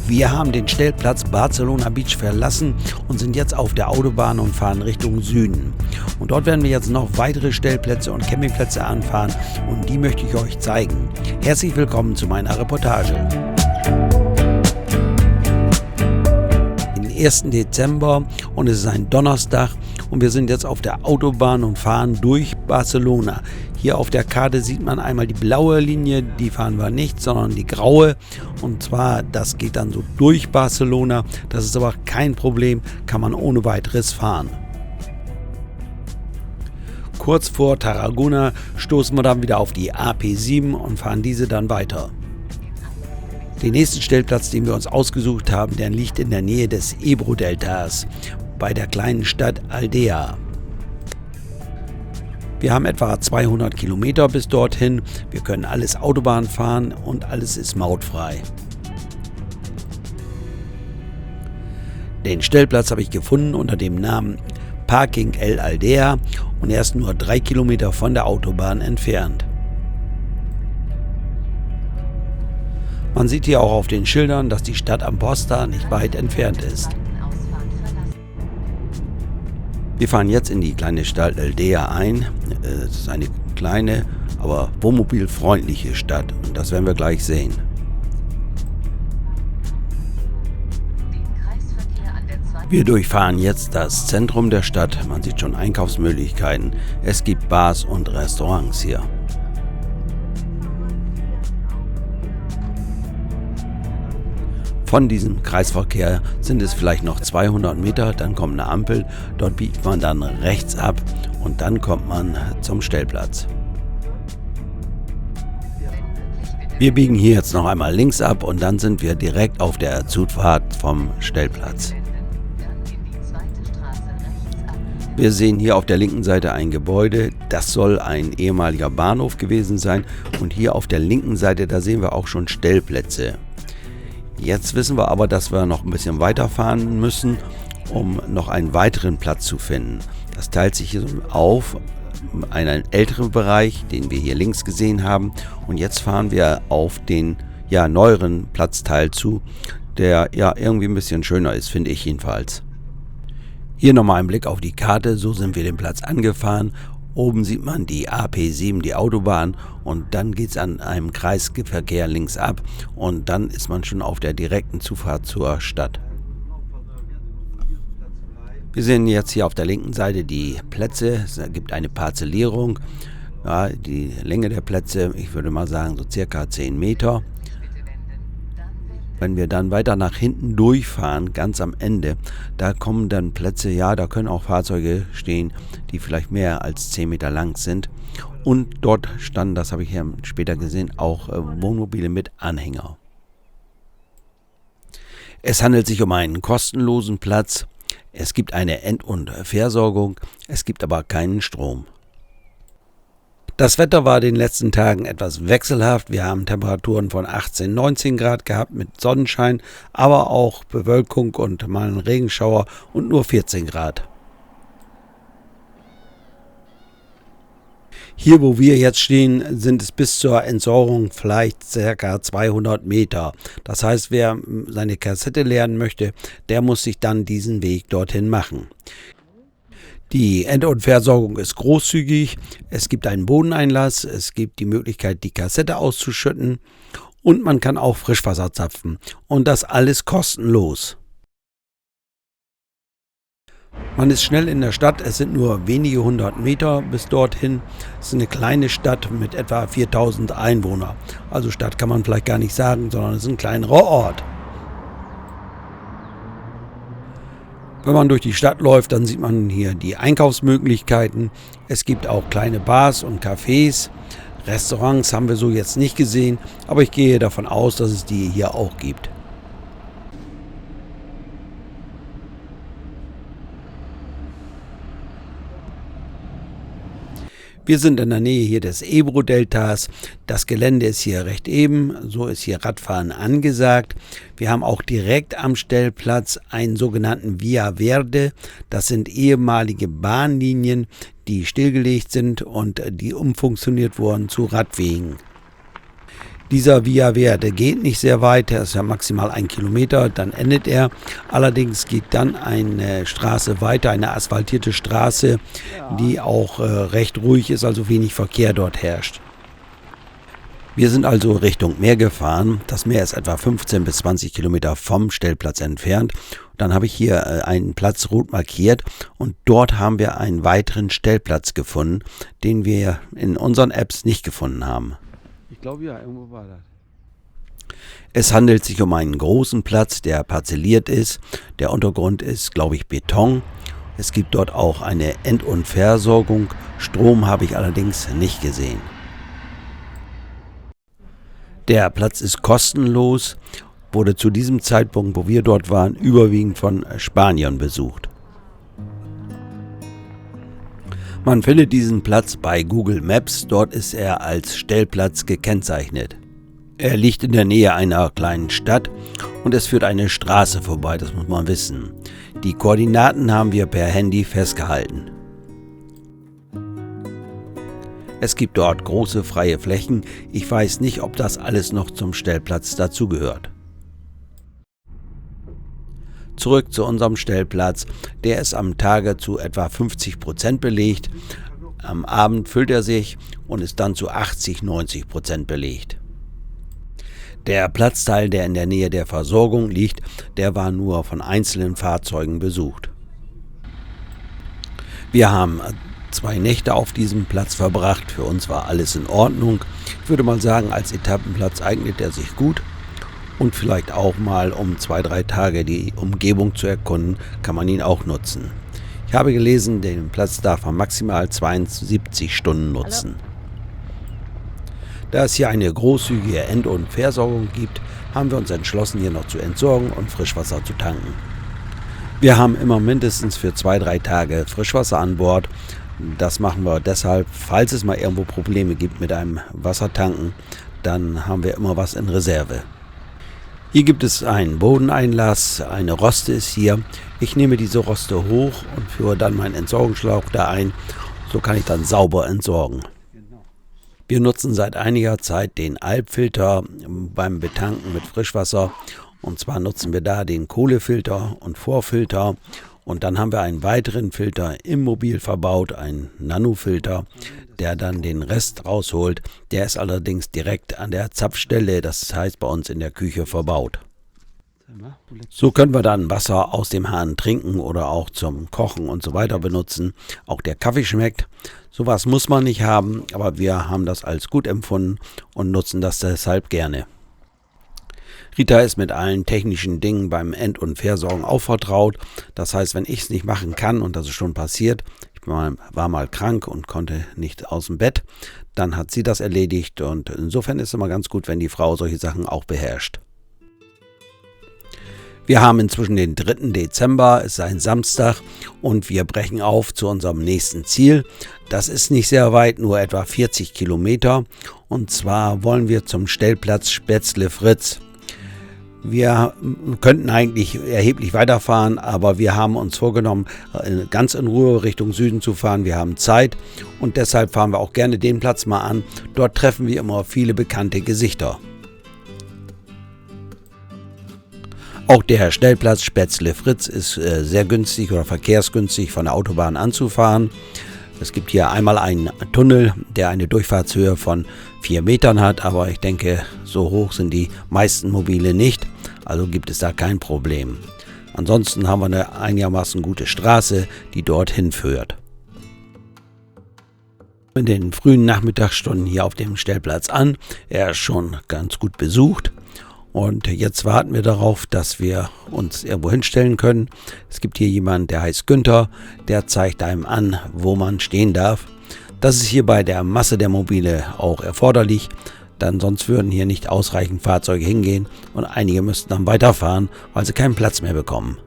Wir haben den Stellplatz Barcelona Beach verlassen und sind jetzt auf der Autobahn und fahren Richtung Süden. Und dort werden wir jetzt noch weitere Stellplätze und Campingplätze anfahren und die möchte ich euch zeigen. Herzlich willkommen zu meiner Reportage. Den 1. Dezember und es ist ein Donnerstag und wir sind jetzt auf der Autobahn und fahren durch Barcelona. Hier auf der Karte sieht man einmal die blaue Linie, die fahren wir nicht, sondern die graue. Und zwar, das geht dann so durch Barcelona. Das ist aber kein Problem, kann man ohne weiteres fahren. Kurz vor Tarragona stoßen wir dann wieder auf die AP7 und fahren diese dann weiter. Den nächsten Stellplatz, den wir uns ausgesucht haben, der liegt in der Nähe des Ebro-Deltas, bei der kleinen Stadt Aldea. Wir haben etwa 200 Kilometer bis dorthin. Wir können alles Autobahn fahren und alles ist mautfrei. Den Stellplatz habe ich gefunden unter dem Namen Parking El Aldea und er ist nur 3 Kilometer von der Autobahn entfernt. Man sieht hier auch auf den Schildern, dass die Stadt Amposta nicht weit entfernt ist. Wir fahren jetzt in die kleine Stadt Aldea ein. Es ist eine kleine, aber wohnmobilfreundliche Stadt und das werden wir gleich sehen. Wir durchfahren jetzt das Zentrum der Stadt. Man sieht schon Einkaufsmöglichkeiten. Es gibt Bars und Restaurants hier. Von diesem Kreisverkehr sind es vielleicht noch 200 Meter, dann kommt eine Ampel, dort biegt man dann rechts ab und dann kommt man zum Stellplatz. Wir biegen hier jetzt noch einmal links ab und dann sind wir direkt auf der Zufahrt vom Stellplatz. Wir sehen hier auf der linken Seite ein Gebäude, das soll ein ehemaliger Bahnhof gewesen sein und hier auf der linken Seite, da sehen wir auch schon Stellplätze. Jetzt wissen wir aber, dass wir noch ein bisschen weiterfahren müssen, um noch einen weiteren Platz zu finden. Das teilt sich hier so auf, einen älteren Bereich, den wir hier links gesehen haben. Und jetzt fahren wir auf den neueren Platzteil zu, der irgendwie ein bisschen schöner ist, finde ich jedenfalls. Hier nochmal ein Blick auf die Karte, so sind wir den Platz angefahren. Oben sieht man die AP7, die Autobahn, und dann geht es an einem Kreisverkehr links ab und dann ist man schon auf der direkten Zufahrt zur Stadt. Wir sehen jetzt hier auf der linken Seite die Plätze, es gibt eine Parzellierung, die Länge der Plätze, ich würde mal sagen so circa 10 Meter. Wenn wir dann weiter nach hinten durchfahren, ganz am Ende, da kommen dann Plätze, da können auch Fahrzeuge stehen, die vielleicht mehr als 10 Meter lang sind. Und dort standen, das habe ich ja später gesehen, auch Wohnmobile mit Anhänger. Es handelt sich um einen kostenlosen Platz. Es gibt eine End- und Versorgung, es gibt aber keinen Strom. Das Wetter war den letzten Tagen etwas wechselhaft. Wir haben Temperaturen von 18, 19 Grad gehabt mit Sonnenschein, aber auch Bewölkung und mal einen Regenschauer und nur 14 Grad. Hier, wo wir jetzt stehen, sind es bis zur Entsorgung vielleicht ca. 200 Meter. Das heißt, wer seine Kassette leeren möchte, der muss sich dann diesen Weg dorthin machen. Die End- und Versorgung ist großzügig, es gibt einen Bodeneinlass, es gibt die Möglichkeit, die Kassette auszuschütten und man kann auch Frischwasser zapfen und das alles kostenlos. Man ist schnell in der Stadt, es sind nur wenige 100 Meter bis dorthin. Es ist eine kleine Stadt mit etwa 4000 Einwohnern. Also Stadt kann man vielleicht gar nicht sagen, sondern es ist ein kleinerer Ort. Wenn man durch die Stadt läuft, dann sieht man hier die Einkaufsmöglichkeiten. Es gibt auch kleine Bars und Cafés. Restaurants haben wir so jetzt nicht gesehen, aber ich gehe davon aus, dass es die hier auch gibt. Wir sind in der Nähe hier des Ebro-Deltas. Das Gelände ist hier recht eben, so ist hier Radfahren angesagt. Wir haben auch direkt am Stellplatz einen sogenannten Via Verde. Das sind ehemalige Bahnlinien, die stillgelegt sind und die umfunktioniert wurden zu Radwegen. Dieser Via Verde geht nicht sehr weit, er ist ja maximal 1 Kilometer, dann endet er. Allerdings geht dann eine Straße weiter, eine asphaltierte Straße, die auch recht ruhig ist, also wenig Verkehr dort herrscht. Wir sind also Richtung Meer gefahren. Das Meer ist etwa 15 bis 20 Kilometer vom Stellplatz entfernt. Dann habe ich hier einen Platz rot markiert und dort haben wir einen weiteren Stellplatz gefunden, den wir in unseren Apps nicht gefunden haben. Ich glaube ja, irgendwo war das. Es handelt sich um einen großen Platz, der parzelliert ist. Der Untergrund ist, glaube ich, Beton. Es gibt dort auch eine End- und Versorgung. Strom habe ich allerdings nicht gesehen. Der Platz ist kostenlos, wurde zu diesem Zeitpunkt, wo wir dort waren, überwiegend von Spaniern besucht. Man findet diesen Platz bei Google Maps, dort ist er als Stellplatz gekennzeichnet. Er liegt in der Nähe einer kleinen Stadt und es führt eine Straße vorbei, das muss man wissen. Die Koordinaten haben wir per Handy festgehalten. Es gibt dort große freie Flächen, ich weiß nicht, ob das alles noch zum Stellplatz dazugehört. Zurück zu unserem Stellplatz, der ist am Tage zu etwa 50% belegt, am Abend füllt er sich und ist dann zu 80-90% belegt. Der Platzteil, der in der Nähe der Versorgung liegt, der war nur von einzelnen Fahrzeugen besucht. Wir haben 2 Nächte auf diesem Platz verbracht, für uns war alles in Ordnung. Ich würde mal sagen, als Etappenplatz eignet er sich gut. Und vielleicht auch mal, um 2-3 Tage die Umgebung zu erkunden, kann man ihn auch nutzen. Ich habe gelesen, den Platz darf man maximal 72 Stunden nutzen. Da es hier eine großzügige End- und Versorgung gibt, haben wir uns entschlossen, hier noch zu entsorgen und Frischwasser zu tanken. Wir haben immer mindestens für 2-3 Tage Frischwasser an Bord. Das machen wir deshalb, falls es mal irgendwo Probleme gibt mit einem Wassertanken, dann haben wir immer was in Reserve. Hier gibt es einen Bodeneinlass, eine Roste ist hier. Ich nehme diese Roste hoch und führe dann meinen Entsorgungsschlauch da ein. So kann ich dann sauber entsorgen. Wir nutzen seit einiger Zeit den Alpfilter beim Betanken mit Frischwasser. Und zwar nutzen wir da den Kohlefilter und Vorfilter. Und dann haben wir einen weiteren Filter im Mobil verbaut, einen Nanofilter, der dann den Rest rausholt. Der ist allerdings direkt an der Zapfstelle, das heißt bei uns in der Küche verbaut. So können wir dann Wasser aus dem Hahn trinken oder auch zum Kochen und so weiter benutzen. Auch der Kaffee schmeckt. Sowas muss man nicht haben, aber wir haben das als gut empfunden und nutzen das deshalb gerne. Rita ist mit allen technischen Dingen beim End- und Versorgen auch vertraut. Das heißt, wenn ich es nicht machen kann, und das ist schon passiert, ich war mal krank und konnte nicht aus dem Bett, dann hat sie das erledigt. Und insofern ist es immer ganz gut, wenn die Frau solche Sachen auch beherrscht. Wir haben inzwischen den 3. Dezember, es ist ein Samstag und wir brechen auf zu unserem nächsten Ziel. Das ist nicht sehr weit, nur etwa 40 Kilometer. Und zwar wollen wir zum Stellplatz Spätzle-Fritz. Wir könnten eigentlich erheblich weiterfahren, aber wir haben uns vorgenommen, ganz in Ruhe Richtung Süden zu fahren. Wir haben Zeit und deshalb fahren wir auch gerne den Platz mal an. Dort treffen wir immer viele bekannte Gesichter. Auch der Stellplatz Spätzle-Fritz ist sehr günstig oder verkehrsgünstig von der Autobahn anzufahren. Es gibt hier einmal einen Tunnel, der eine Durchfahrtshöhe von 4 Metern hat, aber ich denke, so hoch sind die meisten Mobile nicht, also gibt es da kein Problem. Ansonsten haben wir eine einigermaßen gute Straße, die dorthin führt. In den frühen Nachmittagsstunden hier auf dem Stellplatz an, er ist schon ganz gut besucht. Und jetzt warten wir darauf, dass wir uns irgendwo hinstellen können. Es gibt hier jemanden, der heißt Günther, der zeigt einem an, wo man stehen darf. Das ist hier bei der Masse der Mobile auch erforderlich, denn sonst würden hier nicht ausreichend Fahrzeuge hingehen und einige müssten dann weiterfahren, weil sie keinen Platz mehr bekommen.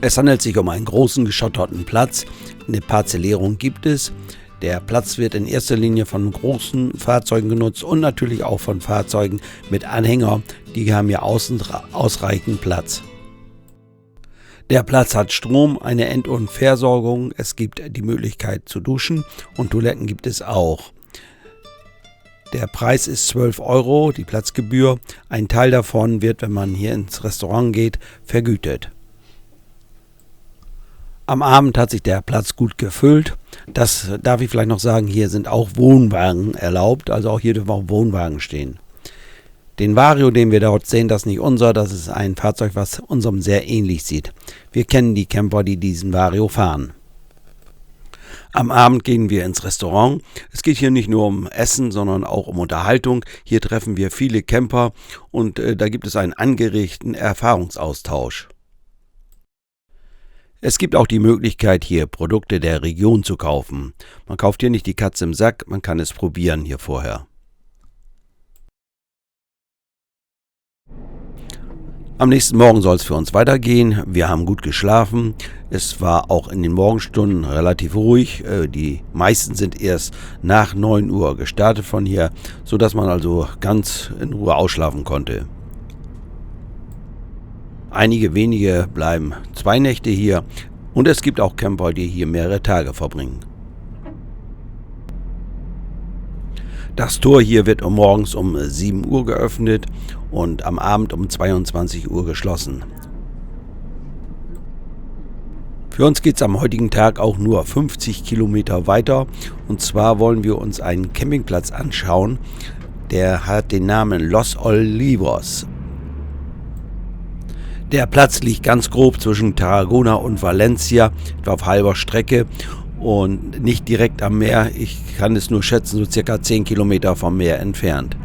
Es handelt sich um einen großen geschotterten Platz. Eine Parzellierung gibt es. Der Platz wird in erster Linie von großen Fahrzeugen genutzt und natürlich auch von Fahrzeugen mit Anhänger. Die haben hier außen ausreichend Platz. Der Platz hat Strom, eine End- und Versorgung. Es gibt die Möglichkeit zu duschen und Toiletten gibt es auch. Der Preis ist 12 €, die Platzgebühr. Ein Teil davon wird, wenn man hier ins Restaurant geht, vergütet. Am Abend hat sich der Platz gut gefüllt. Das darf ich vielleicht noch sagen, hier sind auch Wohnwagen erlaubt, also auch hier dürfen auch Wohnwagen stehen. Den Vario, den wir dort sehen, das ist nicht unser, das ist ein Fahrzeug, was unserem sehr ähnlich sieht. Wir kennen die Camper, die diesen Vario fahren. Am Abend gehen wir ins Restaurant. Es geht hier nicht nur um Essen, sondern auch um Unterhaltung. Hier treffen wir viele Camper und da gibt es einen angeregten Erfahrungsaustausch. Es gibt auch die Möglichkeit, hier Produkte der Region zu kaufen. Man kauft hier nicht die Katze im Sack, man kann es probieren hier vorher. Am nächsten Morgen soll es für uns weitergehen. Wir haben gut geschlafen. Es war auch in den Morgenstunden relativ ruhig. Die meisten sind erst nach 9 Uhr gestartet von hier, sodass man also ganz in Ruhe ausschlafen konnte. Einige wenige bleiben 2 Nächte hier und es gibt auch Camper, die hier mehrere Tage verbringen. Das Tor hier wird morgens um 7 Uhr geöffnet und am Abend um 22 Uhr geschlossen. Für uns geht es am heutigen Tag auch nur 50 Kilometer weiter und zwar wollen wir uns einen Campingplatz anschauen, der hat den Namen Los Olivos. Der Platz liegt ganz grob zwischen Tarragona und Valencia, etwa auf halber Strecke und nicht direkt am Meer. Ich kann es nur schätzen, so circa 10 Kilometer vom Meer entfernt.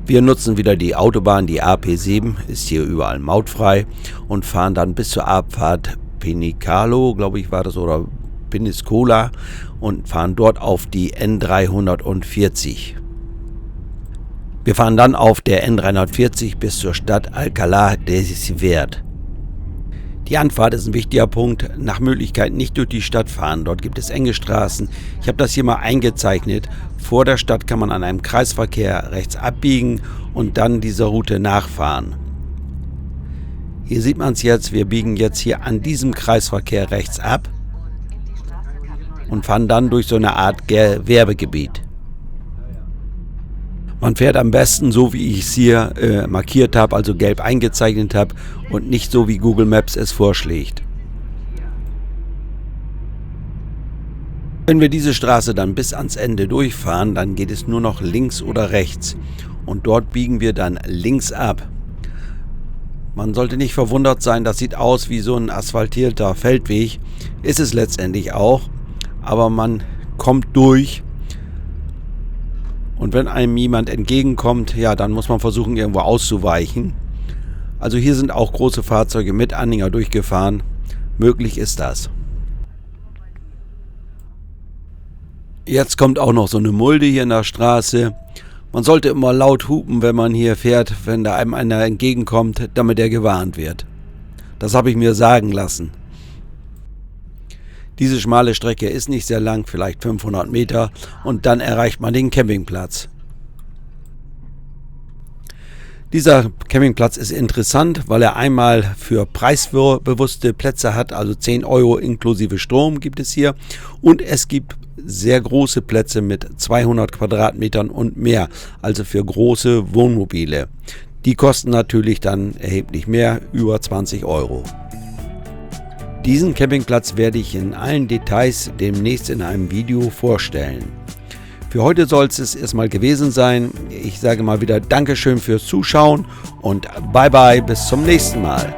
Wir nutzen wieder die Autobahn, die AP7, ist hier überall mautfrei und fahren dann bis zur Abfahrt Penicalo, glaube ich war das, oder Peniscola und fahren dort auf die N340. Wir fahren dann auf der N340 bis zur Stadt Alcalá de Sivert. Die Anfahrt ist ein wichtiger Punkt. Nach Möglichkeit nicht durch die Stadt fahren. Dort gibt es enge Straßen. Ich habe das hier mal eingezeichnet. Vor der Stadt kann man an einem Kreisverkehr rechts abbiegen und dann diese Route nachfahren. Hier sieht man es jetzt. Wir biegen jetzt hier an diesem Kreisverkehr rechts ab und fahren dann durch so eine Art Gewerbegebiet. Man fährt am besten so, wie ich es hier markiert habe, also gelb eingezeichnet habe und nicht so, wie Google Maps es vorschlägt. Wenn wir diese Straße dann bis ans Ende durchfahren, dann geht es nur noch links oder rechts und dort biegen wir dann links ab. Man sollte nicht verwundert sein, das sieht aus wie so ein asphaltierter Feldweg, ist es letztendlich auch, aber man kommt durch. Und wenn einem jemand entgegenkommt, ja, dann muss man versuchen, irgendwo auszuweichen. Also hier sind auch große Fahrzeuge mit Anhänger durchgefahren. Möglich ist das. Jetzt kommt auch noch so eine Mulde hier in der Straße. Man sollte immer laut hupen, wenn man hier fährt, wenn da einem einer entgegenkommt, damit er gewarnt wird. Das habe ich mir sagen lassen. Diese schmale Strecke ist nicht sehr lang, vielleicht 500 Meter und dann erreicht man den Campingplatz. Dieser Campingplatz ist interessant, weil er einmal für preisbewusste Plätze hat, also 10 € inklusive Strom gibt es hier und es gibt sehr große Plätze mit 200 Quadratmetern und mehr, also für große Wohnmobile. Die kosten natürlich dann erheblich mehr, über 20 €. Diesen Campingplatz werde ich in allen Details demnächst in einem Video vorstellen. Für heute soll es erstmal gewesen sein. Ich sage mal wieder Dankeschön fürs Zuschauen und bye bye, bis zum nächsten Mal.